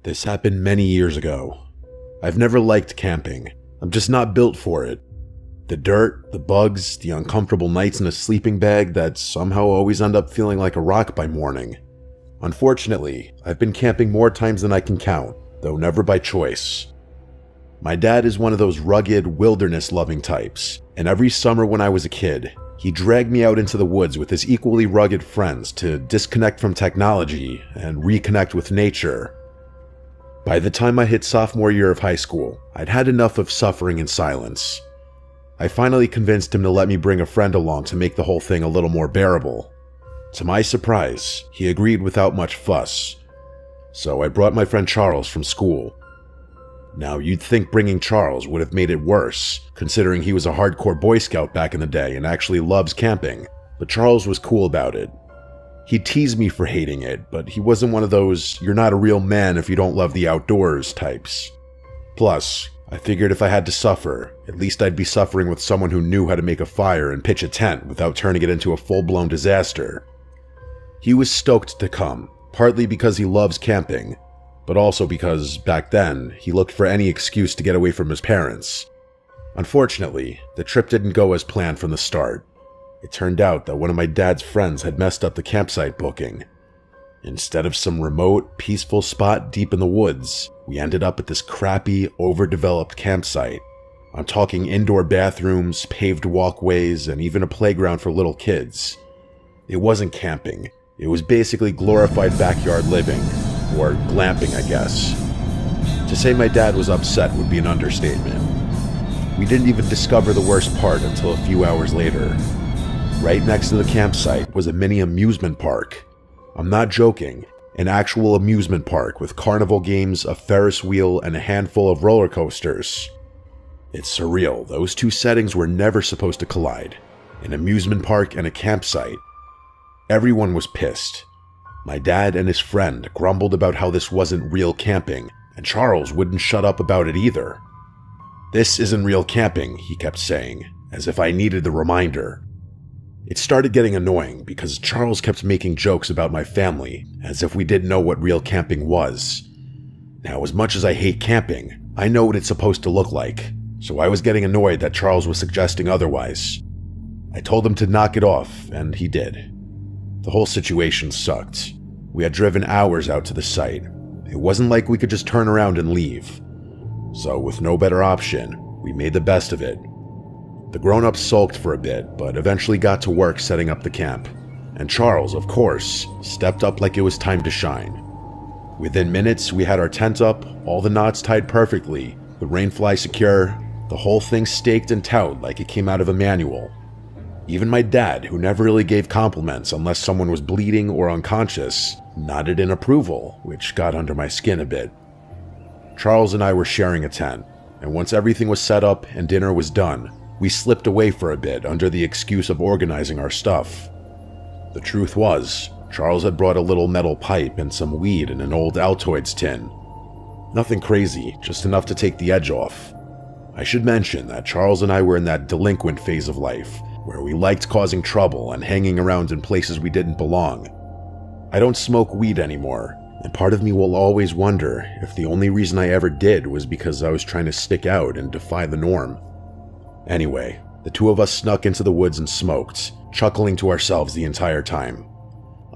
This happened many years ago. I've never liked camping. I'm just not built for it. The dirt, the bugs, the uncomfortable nights in a sleeping bag that somehow always end up feeling like a rock by morning. Unfortunately, I've been camping more times than I can count, though never by choice. My dad is one of those rugged, wilderness-loving types, and every summer when I was a kid, he dragged me out into the woods with his equally rugged friends to disconnect from technology and reconnect with nature. By the time I hit sophomore year of high school, I'd had enough of suffering in silence. I finally convinced him to let me bring a friend along to make the whole thing a little more bearable. To my surprise, he agreed without much fuss. So I brought my friend Charles from school. Now, you'd think bringing Charles would have made it worse, considering he was a hardcore Boy Scout back in the day and actually loves camping, but Charles was cool about it. He'd tease me for hating it, but he wasn't one of those "you're not a real man if you don't love the outdoors" types. Plus, I figured if I had to suffer, at least I'd be suffering with someone who knew how to make a fire and pitch a tent without turning it into a full-blown disaster. He was stoked to come, partly because he loves camping, but also because, back then, he looked for any excuse to get away from his parents. Unfortunately, the trip didn't go as planned from the start. It turned out that one of my dad's friends had messed up the campsite booking. Instead of some remote, peaceful spot deep in the woods, we ended up at this crappy, overdeveloped campsite. I'm talking indoor bathrooms, paved walkways, and even a playground for little kids. It wasn't camping. It was basically glorified backyard living, or glamping, I guess. To say my dad was upset would be an understatement. We didn't even discover the worst part until a few hours later. Right next to the campsite was a mini amusement park. I'm not joking, an actual amusement park with carnival games, a Ferris wheel, and a handful of roller coasters. It's surreal, those two settings were never supposed to collide. An amusement park and a campsite. Everyone was pissed. My dad and his friend grumbled about how this wasn't real camping, and Charles wouldn't shut up about it either. "This isn't real camping," he kept saying, as if I needed the reminder. It started getting annoying because Charles kept making jokes about my family, as if we didn't know what real camping was. Now, as much as I hate camping, I know what it's supposed to look like, so I was getting annoyed that Charles was suggesting otherwise. I told him to knock it off, and he did. The whole situation sucked. We had driven hours out to the site. It wasn't like we could just turn around and leave. So with no better option, we made the best of it. The grown-ups sulked for a bit, but eventually got to work setting up the camp. And Charles, of course, stepped up like it was time to shine. Within minutes, we had our tent up, all the knots tied perfectly, the rainfly secure, the whole thing staked and towed like it came out of a manual. Even my dad, who never really gave compliments unless someone was bleeding or unconscious, nodded in approval, which got under my skin a bit. Charles and I were sharing a tent, and once everything was set up and dinner was done, we slipped away for a bit under the excuse of organizing our stuff. The truth was, Charles had brought a little metal pipe and some weed in an old Altoids tin. Nothing crazy, just enough to take the edge off. I should mention that Charles and I were in that delinquent phase of life, where we liked causing trouble and hanging around in places we didn't belong. I don't smoke weed anymore, and part of me will always wonder if the only reason I ever did was because I was trying to stick out and defy the norm. Anyway, the two of us snuck into the woods and smoked, chuckling to ourselves the entire time.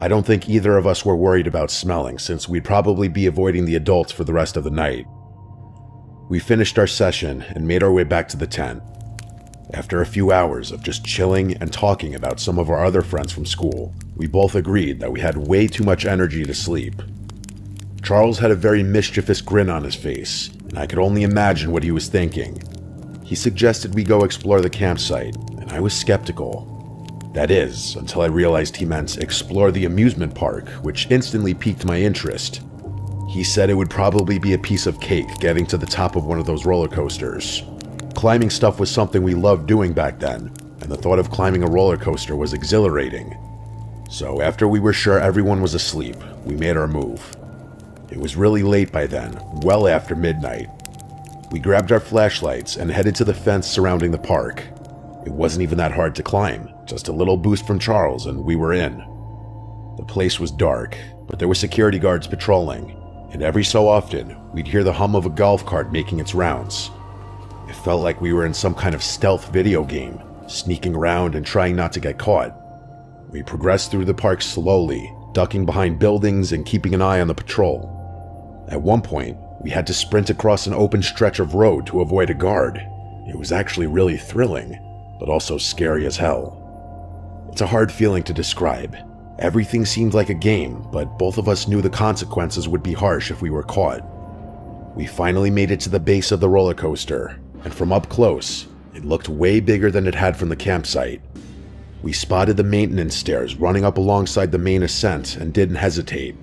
I don't think either of us were worried about smelling, since we'd probably be avoiding the adults for the rest of the night. We finished our session and made our way back to the tent. After a few hours of just chilling and talking about some of our other friends from school, we both agreed that we had way too much energy to sleep. Charles had a very mischievous grin on his face, and I could only imagine what he was thinking. He suggested we go explore the campsite, and I was skeptical. That is, until I realized he meant explore the amusement park, which instantly piqued my interest. He said it would probably be a piece of cake getting to the top of one of those roller coasters. Climbing stuff was something we loved doing back then, and the thought of climbing a roller coaster was exhilarating. So after we were sure everyone was asleep, we made our move. It was really late by then, well after midnight. We grabbed our flashlights and headed to the fence surrounding the park. It wasn't even that hard to climb, just a little boost from Charles and we were in. The place was dark, but there were security guards patrolling, and every so often, we'd hear the hum of a golf cart making its rounds. It felt like we were in some kind of stealth video game, sneaking around and trying not to get caught. We progressed through the park slowly, ducking behind buildings and keeping an eye on the patrol. At one point, we had to sprint across an open stretch of road to avoid a guard. It was actually really thrilling, but also scary as hell. It's a hard feeling to describe. Everything seemed like a game, but both of us knew the consequences would be harsh if we were caught. We finally made it to the base of the roller coaster, and from up close, it looked way bigger than it had from the campsite. We spotted the maintenance stairs running up alongside the main ascent and didn't hesitate.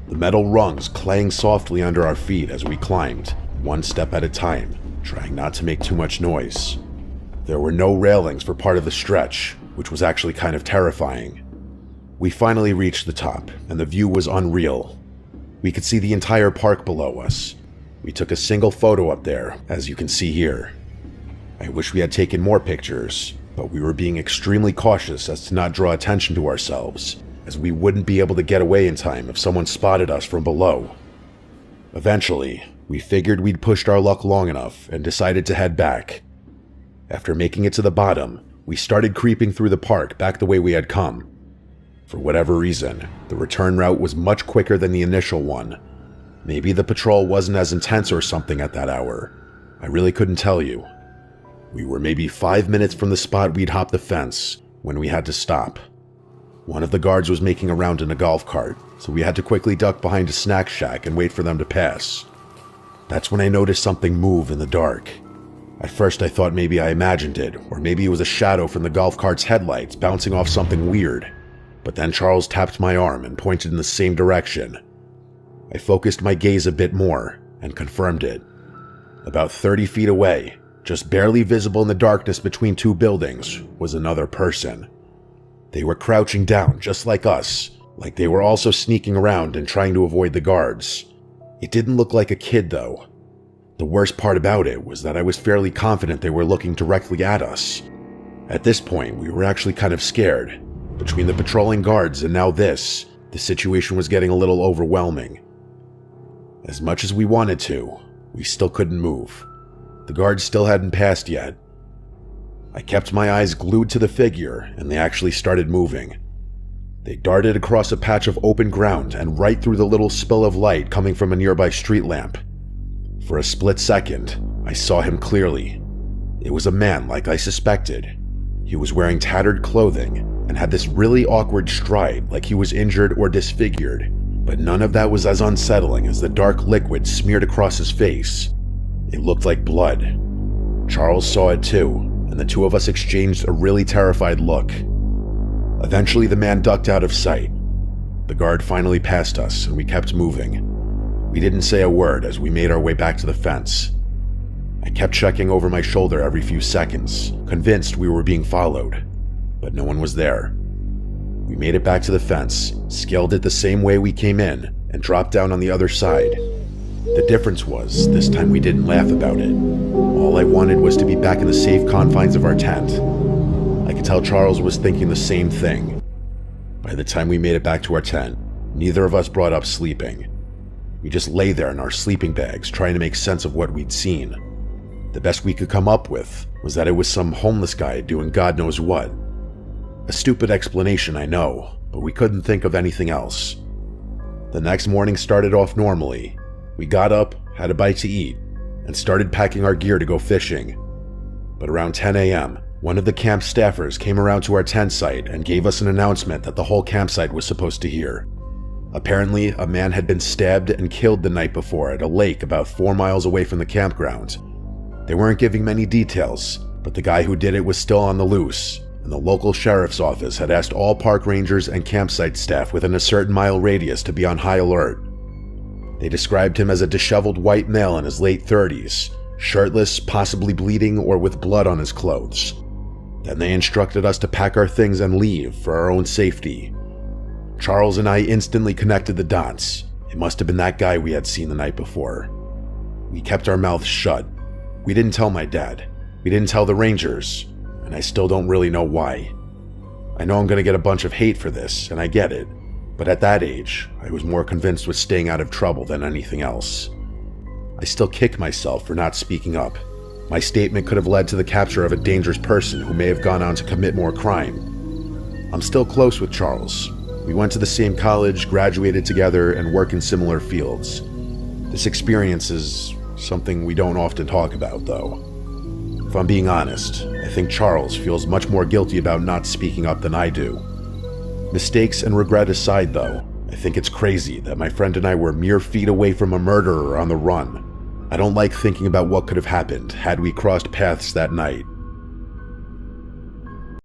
The metal rungs clang softly under our feet as we climbed, one step at a time, trying not to make too much noise. There were no railings for part of the stretch, which was actually kind of terrifying. We finally reached the top, and the view was unreal. We could see the entire park below us. We took a single photo up there, as you can see here. I wish we had taken more pictures, but we were being extremely cautious as to not draw attention to ourselves, as we wouldn't be able to get away in time if someone spotted us from below. Eventually, we figured we'd pushed our luck long enough and decided to head back. After making it to the bottom, we started creeping through the park back the way we had come. For whatever reason, the return route was much quicker than the initial one. Maybe the patrol wasn't as intense or something at that hour. I really couldn't tell you. We were maybe 5 minutes from the spot we'd hopped the fence when we had to stop. One of the guards was making a round in a golf cart, so we had to quickly duck behind a snack shack and wait for them to pass. That's when I noticed something move in the dark. At first I thought maybe I imagined it, or maybe it was a shadow from the golf cart's headlights bouncing off something weird. But then Charles tapped my arm and pointed in the same direction. I focused my gaze a bit more and confirmed it. About 30 feet away, just barely visible in the darkness between two buildings, was another person. They were crouching down just like us, like they were also sneaking around and trying to avoid the guards. It didn't look like a kid though. The worst part about it was that I was fairly confident they were looking directly at us. At this point, we were actually kind of scared. Between the patrolling guards and now this, the situation was getting a little overwhelming. As much as we wanted to, we still couldn't move. The guards still hadn't passed yet. I kept my eyes glued to the figure, and they actually started moving. They darted across a patch of open ground and right through the little spill of light coming from a nearby street lamp. For a split second, I saw him clearly. It was a man like I suspected. He was wearing tattered clothing and had this really awkward stride like he was injured or disfigured, but none of that was as unsettling as the dark liquid smeared across his face. It looked like blood. Charles saw it too, and the two of us exchanged a really terrified look. Eventually the man ducked out of sight. The guard finally passed us and we kept moving. We didn't say a word as we made our way back to the fence. I kept checking over my shoulder every few seconds, convinced we were being followed, but no one was there. We made it back to the fence, scaled it the same way we came in, and dropped down on the other side. The difference was, this time we didn't laugh about it. All I wanted was to be back in the safe confines of our tent. I could tell Charles was thinking the same thing. By the time we made it back to our tent, neither of us brought up sleeping. We just lay there in our sleeping bags trying to make sense of what we'd seen. The best we could come up with was that it was some homeless guy doing God knows what. A stupid explanation, I know, but we couldn't think of anything else. The next morning started off normally. We got up, had a bite to eat, and started packing our gear to go fishing. But around 10 a.m., one of the camp staffers came around to our tent site and gave us an announcement that the whole campsite was supposed to hear. Apparently, a man had been stabbed and killed the night before at a lake about 4 miles away from the campground. They weren't giving many details, but the guy who did it was still on the loose, and the local sheriff's office had asked all park rangers and campsite staff within a certain mile radius to be on high alert. They described him as a disheveled white male in his late 30s, shirtless, possibly bleeding, or with blood on his clothes. Then they instructed us to pack our things and leave for our own safety. Charles and I instantly connected the dots. It must have been that guy we had seen the night before. We kept our mouths shut. We didn't tell my dad. We didn't tell the rangers, and I still don't really know why. I know I'm going to get a bunch of hate for this, and I get it, But at that age, I was more convinced with staying out of trouble than anything else. I still kick myself for not speaking up. My statement could have led to the capture of a dangerous person who may have gone on to commit more crime. I'm still close with Charles. We went to the same college, graduated together, and work in similar fields. This experience is something we don't often talk about, though. If I'm being honest, I think Charles feels much more guilty about not speaking up than I do. Mistakes and regret aside, though, I think it's crazy that my friend and I were mere feet away from a murderer on the run. I don't like thinking about what could have happened had we crossed paths that night.